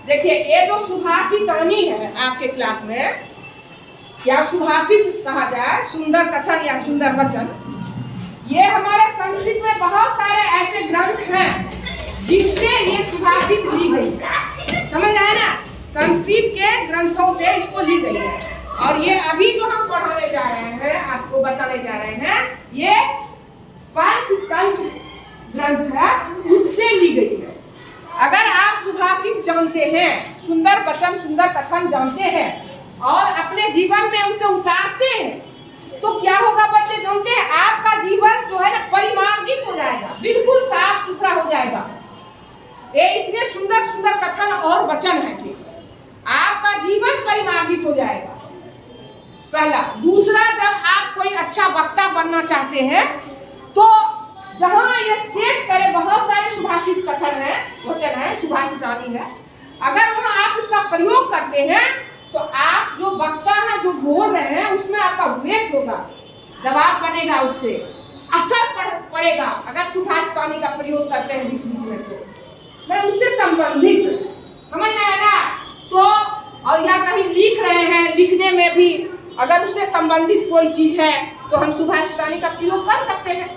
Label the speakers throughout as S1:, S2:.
S1: देखिए ये जो सुभाषितानी है आपके क्लास में, या सुभाषित कहा जाए, सुंदर कथन या सुंदर वचन, ये हमारे संस्कृत में बहुत सारे ऐसे ग्रंथ हैं जिससे ये सुभाषित ली गई है। समझ आए ना, संस्कृत के ग्रंथों से इसको ली गई है। और ये अभी जो हम पढ़ाने जा रहे हैं, आपको बताने जा रहे हैं, ये पंचतंत्र ग्रंथ है, उससे ली गई है। अगर आप सुभाषित जानते हैं, सुंदर वचन सुंदर कथन जानते हैं और अपने जीवन में उसे उतारते हैं, तो क्या होगा बच्चे जानते हैं? आपका जीवन जो है ना परिमार्जित हो जाएगा, बिल्कुल साफ सुथरा हो जाएगा। ये इतने सुंदर सुंदर कथन और वचन है कि आपका जीवन परिमार्जित हो जाएगा। पहला। दूसरा, जब आप कोई अच्छा वक्ता बनना चाहते हैं तो जहां ये सेट करे, बहुत सारे सुभाषित कथन है, वचन है, सुभाषितानी है, अगर वहां आप इसका प्रयोग करते हैं तो आप जो वक्ता है, जो बोल रहे हैं, उसमें आपका वेट होगा, दबाव बनेगा, उससे असर पड़ेगा। अगर सुभाषितानी का प्रयोग करते हैं बीच बीच में, तो मैं उससे संबंधित, समझ रहे हैं ना? तो और या कहीं लिख रहे हैं, लिखने में भी अगर उससे संबंधित कोई चीज है तो हम सुभाषितानी का प्रयोग कर सकते हैं।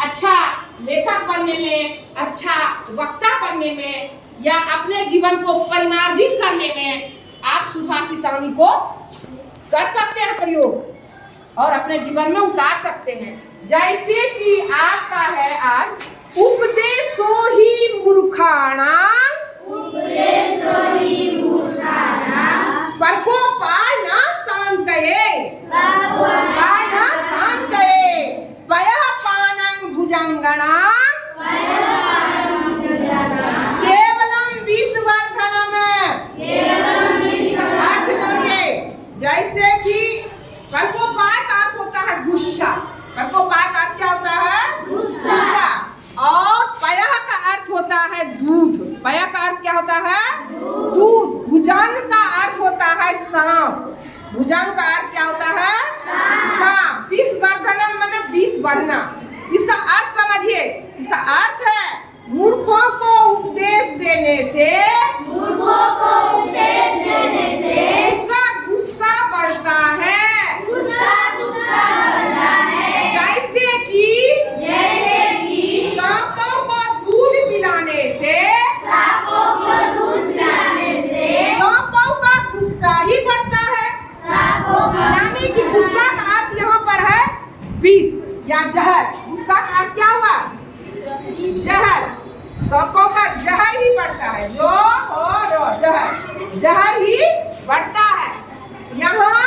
S1: अच्छा लेखक बनने में, अच्छा वक्ता बनने में, या अपने जीवन को परिमार्जित करने में आप सुभाषितानी को कर सकते हैं प्रयोग और अपने जीवन में उतार सकते हैं। जैसे कि आपका है आज उपदेशो ही मूर्खाणां,
S2: उपदेशो ही मूर्खाणां,
S1: परकोपाय न शान्तये, परकोपाय न शान्तये, पयः पानं भुजंगणां, केवलम विषवर्धनम्। अर्थ जानिए, जैसे कि परकोपाय का अर्थ होता है गुस्सा, परकोपाय का अर्थ क्या होता है? गुस्सा। और पयः का अर्थ होता है दूध, पयः का अर्थ क्या होता है? दूध। भुजंग का अर्थ होता है सांप, भुजंग का अर्थ क्या होता है? सांप। विषवर्धनम् माने विष बढ़ना। इसका अर्थ समझिए, इसका अर्थ है मूर्खों को उपदेश देने से,
S2: मूर्खों को उपदेश देने से
S1: उसका गुस्सा बढ़ता है,
S2: उसका गुस्सा बढ़ता है।
S1: जैसे कि सांपों को दूध पिलाने से,
S2: सांपों को दूध पिलाने से
S1: सांपों का गुस्सा ही बढ़ता है।
S2: सांपों का,
S1: यानी कि गुस्सा का अर्थ यहाँ पर है विष या जहर। गुस्सा का अर्थ क्या हुआ? जहर। सांपों का जहर ही बढ़ता है, जो और जहर, जहर ही बढ़ता है। यहाँ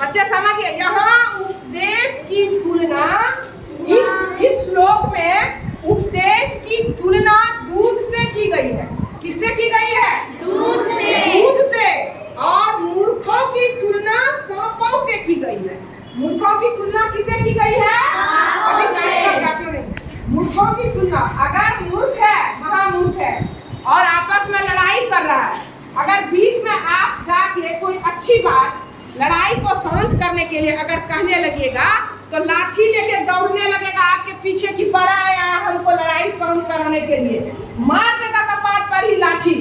S1: बच्चे समझिए, यहाँ उपदेश की तुलना, इस श्लोक में उपदेश की तुलना दूध से की गई है। किससे की गई है?
S2: दूध से।
S1: दूध से। और मूर्खों की तुलना सांपों से की गई है। मूर्खों की तुलना किससे की गई है? मूर्खों की तुलना, अगर मूर्ख है, महामूर्ख है और आपस में लड़ाई कर रहा है, अगर बीच में आप जाके कोई अच्छी बात, लड़ाई को शांत करने के लिए अगर कहने लगिएगा तो लाठी लेके दौड़ने लगेगा आपके पीछे कि बड़ा आया हमको लड़ाई शांत कराने के लिए, मार देगा कपाट पर ही लाठी।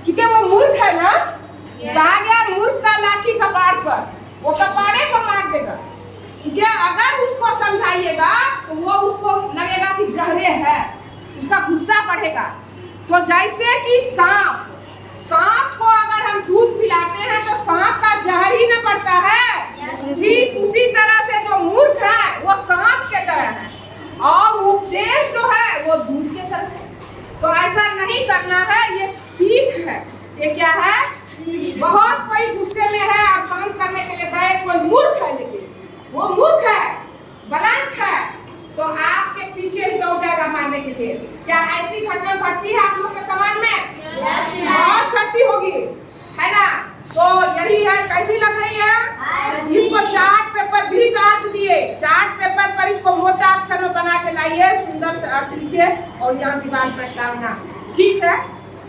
S1: चूंकि वो मूर्ख है ना, आ गया मूर्ख का लाठी कपाट पर, वो कपाड़े को मार देगा। क्योंकि अगर उसको समझाइएगा तो वो उसको लगेगा कि जहरे है, उसका गुस्सा बढ़ेगा। तो जैसे कि सांप, सांप को अगर हम दूध पिलाते हैं तो सांप का जहर ही न बढ़ता है, ठीक उसी तरह से जो मूर्ख है वो सांप के तरह है और उपदेश जो है वो दूध के तरह है। तो ऐसा नहीं करना है, ये सीख है। ये क्या है? बहुत कोई गुस्से में है और शांत करने के लिए गए, कोई मूर्ख है, लेकिन वो मूर्ख है, बलंत है, तो आपके पीछे ही दौड़ जाएगा मारने के लिए। क्या ऐसी घटना घटती है आप लोग के समाज में? बहुत घटती होगी, है ना? तो यही है। कैसी लग रही है? इसको चार्ट पेपर भी काट दिए, चार्ट पेपर पर इसको मोटा अक्षर में बना के लाइए, सुंदर से अर्थ लिखिए और यहाँ दीवार पर टांगना। ठीक है?